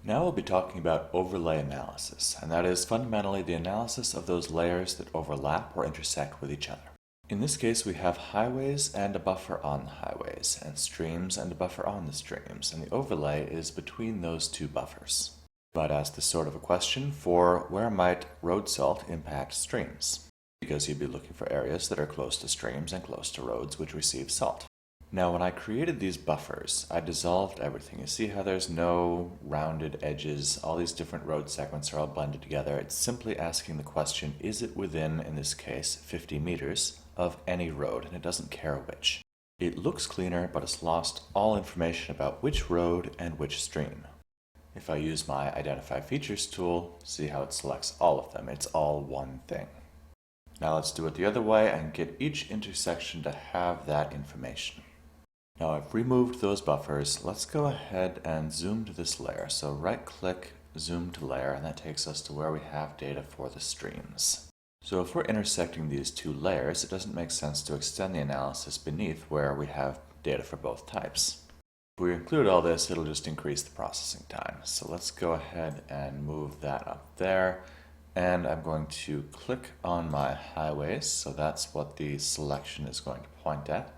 Now we'll be talking about overlay analysis, and that is fundamentally the analysis of those layers that overlap or intersect with each other. In this case, we have highways and a buffer on the highways, and streams and a buffer on the streams, and the overlay is between those two buffers. You might ask this sort of a question for where might road salt impact streams? Because you'd be looking for areas that are close to streams and close to roads which receive salt. Now, when I created these buffers, I dissolved everything. You see how there's no rounded edges, all these different road segments are all blended together. It's simply asking the question, is it within, in this case, 50 meters of any road, and it doesn't care which. It looks cleaner, but it's lost all information about which road and which stream. If I use my Identify Features tool, see how it selects all of them. It's all one thing. Now let's do it the other way and get each intersection to have that information. Now I've removed those buffers. Let's go ahead and zoom to this layer. So right-click, zoom to layer, and that takes us to where we have data for the streams. So if we're intersecting these two layers, it doesn't make sense to extend the analysis beneath where we have data for both types. If we include all this, it'll just increase the processing time. So let's go ahead and move that up there. And I'm going to click on my highways. So that's what the selection is going to point at.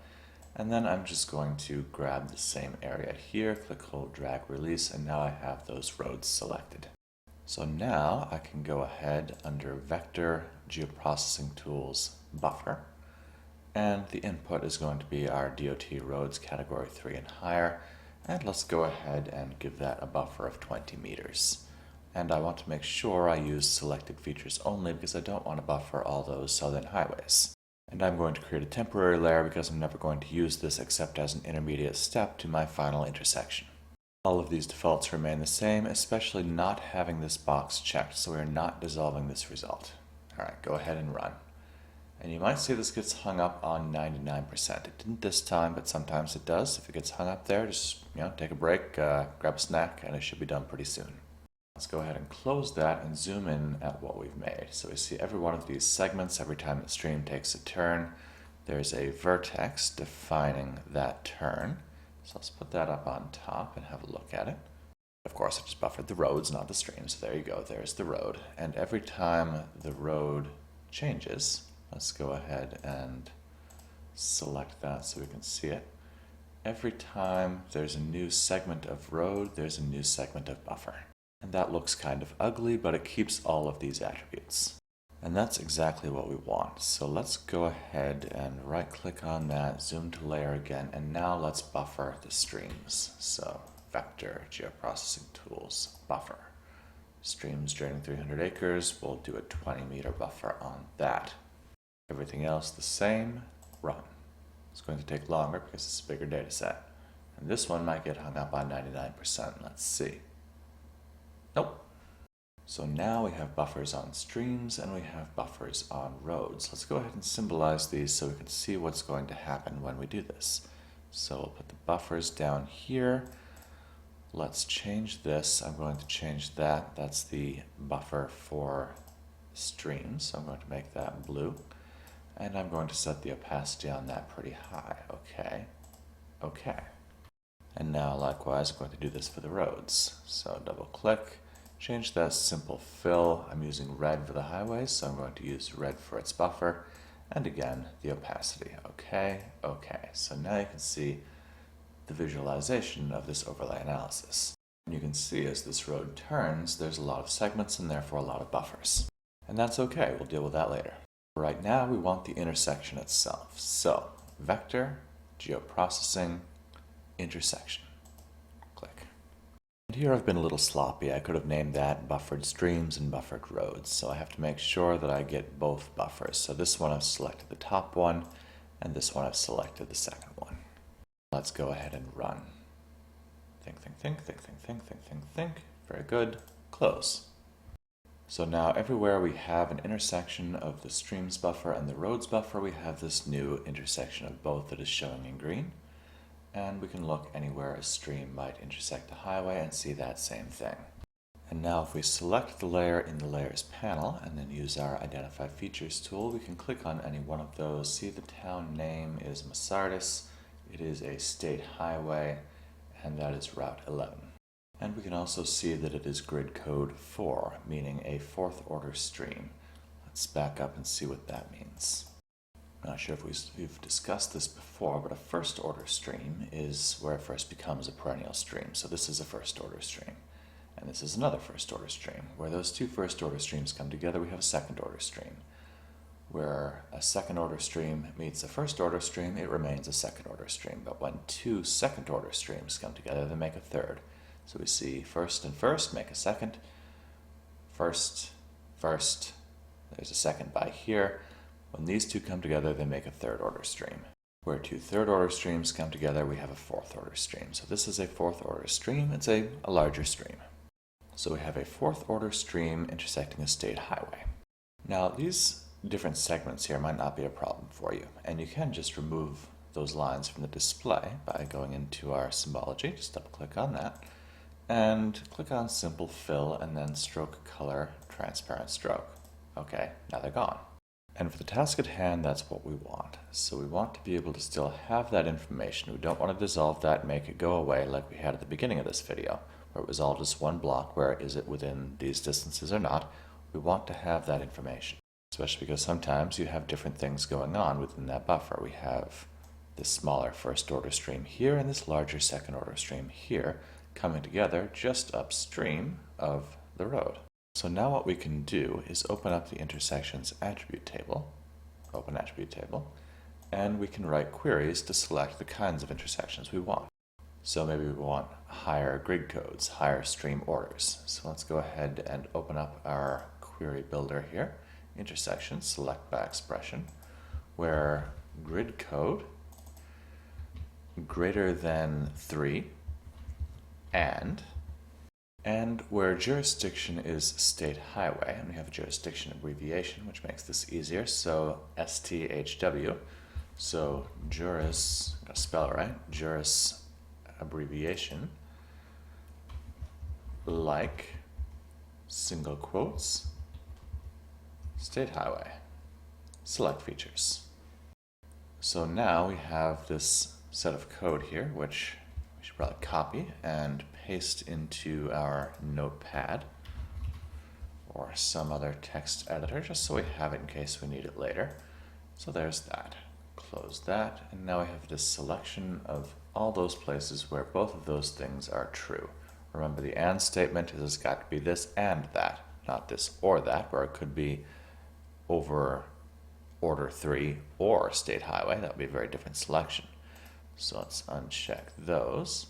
And then I'm just going to grab the same area here, click, hold, drag, release, and now I have those roads selected. So now I can go ahead under Vector, Geoprocessing Tools, Buffer, and the input is going to be our DOT roads category 3 and higher, and let's go ahead and give that a buffer of 20 meters. And I want to make sure I use selected features only because I don't want to buffer all those southern highways. And I'm going to create a temporary layer because I'm never going to use this except as an intermediate step to my final intersection. All of these defaults remain the same, especially not having this box checked, so we're not dissolving this result. Alright, go ahead and run. And you might see this gets hung up on 99%. It didn't this time, but sometimes it does. If it gets hung up there, just take a break, grab a snack, and it should be done pretty soon. Let's go ahead and close that and zoom in at what we've made. So we see every one of these segments, every time the stream takes a turn, there's a vertex defining that turn. So let's put that up on top and have a look at it. Of course, I just buffered the roads, not the streams. So there you go, there's the road. And every time the road changes, let's go ahead and select that so we can see it. Every time there's a new segment of road, there's a new segment of buffer. And that looks kind of ugly, but it keeps all of these attributes. And that's exactly what we want. So let's go ahead and right-click on that, zoom to layer again, and now let's buffer the streams. So Vector, Geoprocessing Tools, Buffer. Streams draining 300 acres, we'll do a 20-meter buffer on that. Everything else the same, run. It's going to take longer because it's a bigger data set. And this one might get hung up on 99%. Let's see. Nope. So now we have buffers on streams and we have buffers on roads. Let's go ahead and symbolize these so we can see what's going to happen when we do this. So we'll put the buffers down here. Let's change this. I'm going to change that. That's the buffer for streams. So I'm going to make that blue. And I'm going to set the opacity on that pretty high. Okay. Okay. And now likewise, I'm going to do this for the roads. So double click, change that simple fill. I'm using red for the highways, so I'm going to use red for its buffer. And again, the opacity. Okay, okay. So now you can see the visualization of this overlay analysis. And you can see as this road turns, there's a lot of segments and therefore a lot of buffers. And that's okay, we'll deal with that later. Right now, we want the intersection itself. So, Vector, Geoprocessing, Intersection. Click. And here I've been a little sloppy. I could have named that buffered streams and buffered roads. So I have to make sure that I get both buffers. So this one I've selected the top one, and this one I've selected the second one. Let's go ahead and run. Think, think, think, think, think, think, think, think, think. Very good. Close. So now everywhere we have an intersection of the streams buffer and the roads buffer, we have this new intersection of both that is showing in green. And we can look anywhere a stream might intersect a highway and see that same thing. And now if we select the layer in the Layers panel and then use our Identify Features tool, we can click on any one of those. See, the town name is Masardis. It is a state highway, and that is Route 11. And we can also see that it is grid code 4, meaning a fourth order stream. Let's back up and see what that means. I'm not sure if we've discussed this before, but a first order stream is where it first becomes a perennial stream. So this is a first order stream. And this is another first order stream. Where those two first order streams come together, we have a second order stream. Where a second order stream meets a first order stream, it remains a second order stream. But when two second order streams come together, they make a third. So we see first and first make a second. First, first, there's a second by here. When these two come together, they make a third order stream. Where two third order streams come together, we have a fourth order stream. So this is a fourth order stream. It's a larger stream. So we have a fourth order stream intersecting a state highway. Now these different segments here might not be a problem for you, and you can just remove those lines from the display by going into our symbology. Just double click on that and click on simple fill and then stroke color transparent stroke. Okay, now they're gone. And for the task at hand, that's what we want. So we want to be able to still have that information. We don't want to dissolve that and make it go away like we had at the beginning of this video, where it was all just one block, where is it within these distances or not. We want to have that information, especially because sometimes you have different things going on within that buffer. We have this smaller first order stream here and this larger second order stream here coming together just upstream of the road. So now what we can do is open up the intersections attribute table, open attribute table, and we can write queries to select the kinds of intersections we want. So maybe we want higher grid codes, higher stream orders. So let's go ahead and open up our query builder here, intersection, select by expression, where grid code greater than 3 and where jurisdiction is state highway, and we have a jurisdiction abbreviation, which makes this easier, so STHW, so juris, I'm gonna spell it right, juris abbreviation, like, single quotes, state highway, select features. So now we have this set of code here, which we should probably copy and paste into our notepad or some other text editor, just so we have it in case we need it later. So there's that. Close that, and now we have this selection of all those places where both of those things are true. Remember, the AND statement has got to be this and that, not this or that, where it could be over order 3 or state highway. That would be a very different selection. So let's uncheck those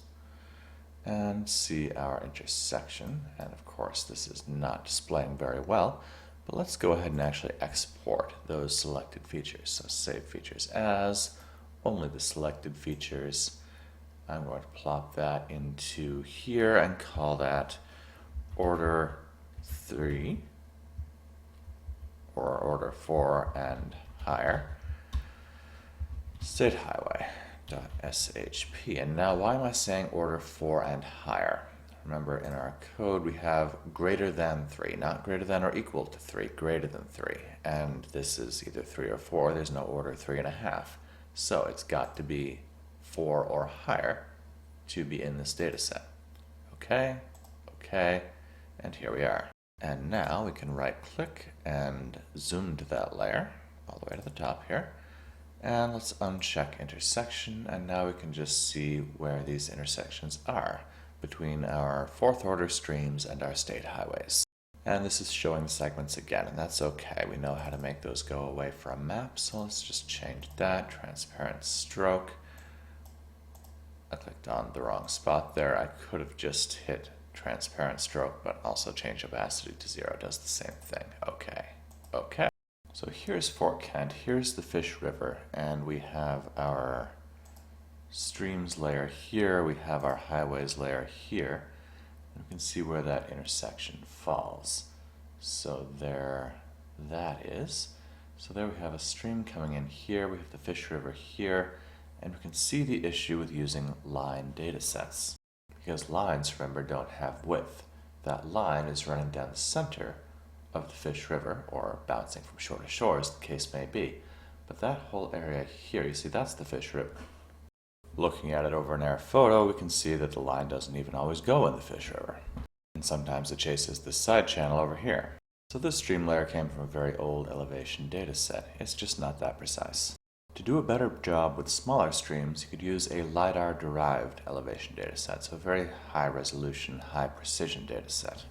and see our intersection. And of course, this is not displaying very well, but let's go ahead and actually export those selected features. So save features as, only the selected features. I'm going to plop that into here and call that order 3 or order 4 and higher, state highway. .shp. And now why am I saying order 4 and higher? Remember, in our code we have greater than 3, not greater than or equal to 3, greater than 3. And this is either 3 or 4, there's no order 3.5. So it's got to be 4 or higher to be in this data set. Okay, okay, and here we are. And now we can right click and zoom to that layer, all the way to the top here. And let's uncheck intersection, and now we can just see where these intersections are between our fourth order streams and our state highways. And this is showing the segments again, and that's okay. We know how to make those go away for a map, so let's just change that. Transparent stroke. I clicked on the wrong spot there. I could have just hit transparent stroke, but also change opacity to 0 does the same thing. Okay, okay. So here's Fort Kent, here's the Fish River, and we have our streams layer here, we have our highways layer here, and we can see where that intersection falls. So there that is. So there we have a stream coming in here, we have the Fish River here, and we can see the issue with using line data sets. Because lines, remember, don't have width. That line is running down the center of the Fish River, or bouncing from shore to shore as the case may be. But that whole area here, you see, that's the Fish River. Looking at it over an air photo, we can see that the line doesn't even always go in the fish river. And sometimes it chases this side channel over here. So this stream layer came from a very old elevation data set. It's just not that precise. To do a better job with smaller streams, you could use a LiDAR-derived elevation data set, so a very high-resolution, high-precision data set.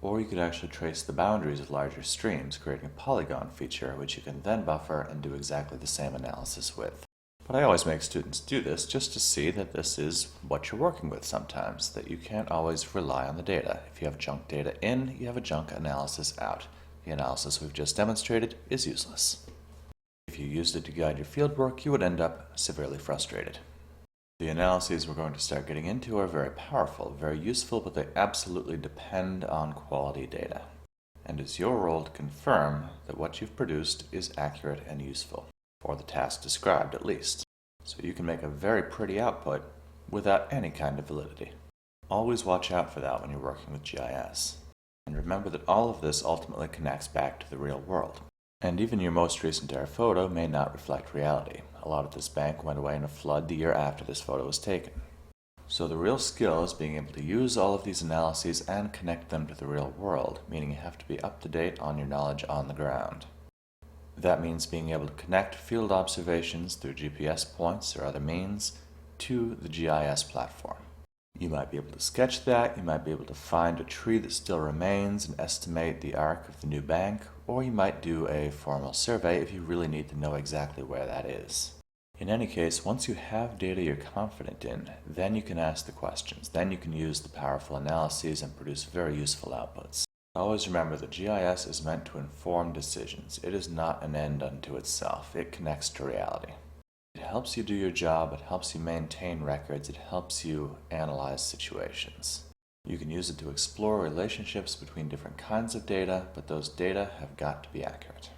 Or you could actually trace the boundaries of larger streams, creating a polygon feature, which you can then buffer and do exactly the same analysis with. But I always make students do this just to see that this is what you're working with sometimes, that you can't always rely on the data. If you have junk data in, you have a junk analysis out. The analysis we've just demonstrated is useless. If you used it to guide your fieldwork, you would end up severely frustrated. The analyses we're going to start getting into are very powerful, very useful, but they absolutely depend on quality data. And it's your role to confirm that what you've produced is accurate and useful, for the task described at least, so you can make a very pretty output without any kind of validity. Always watch out for that when you're working with GIS. And remember that all of this ultimately connects back to the real world. And even your most recent air photo may not reflect reality. A lot of this bank went away in a flood the year after this photo was taken. So the real skill is being able to use all of these analyses and connect them to the real world, meaning you have to be up to date on your knowledge on the ground. That means being able to connect field observations through GPS points or other means to the GIS platform. You might be able to sketch that, you might be able to find a tree that still remains and estimate the arc of the new bank, or you might do a formal survey if you really need to know exactly where that is. In any case, once you have data you're confident in, then you can ask the questions, then you can use the powerful analyses and produce very useful outputs. Always remember that GIS is meant to inform decisions. It is not an end unto itself. It connects to reality. It helps you do your job, it helps you maintain records, it helps you analyze situations. You can use it to explore relationships between different kinds of data, but those data have got to be accurate.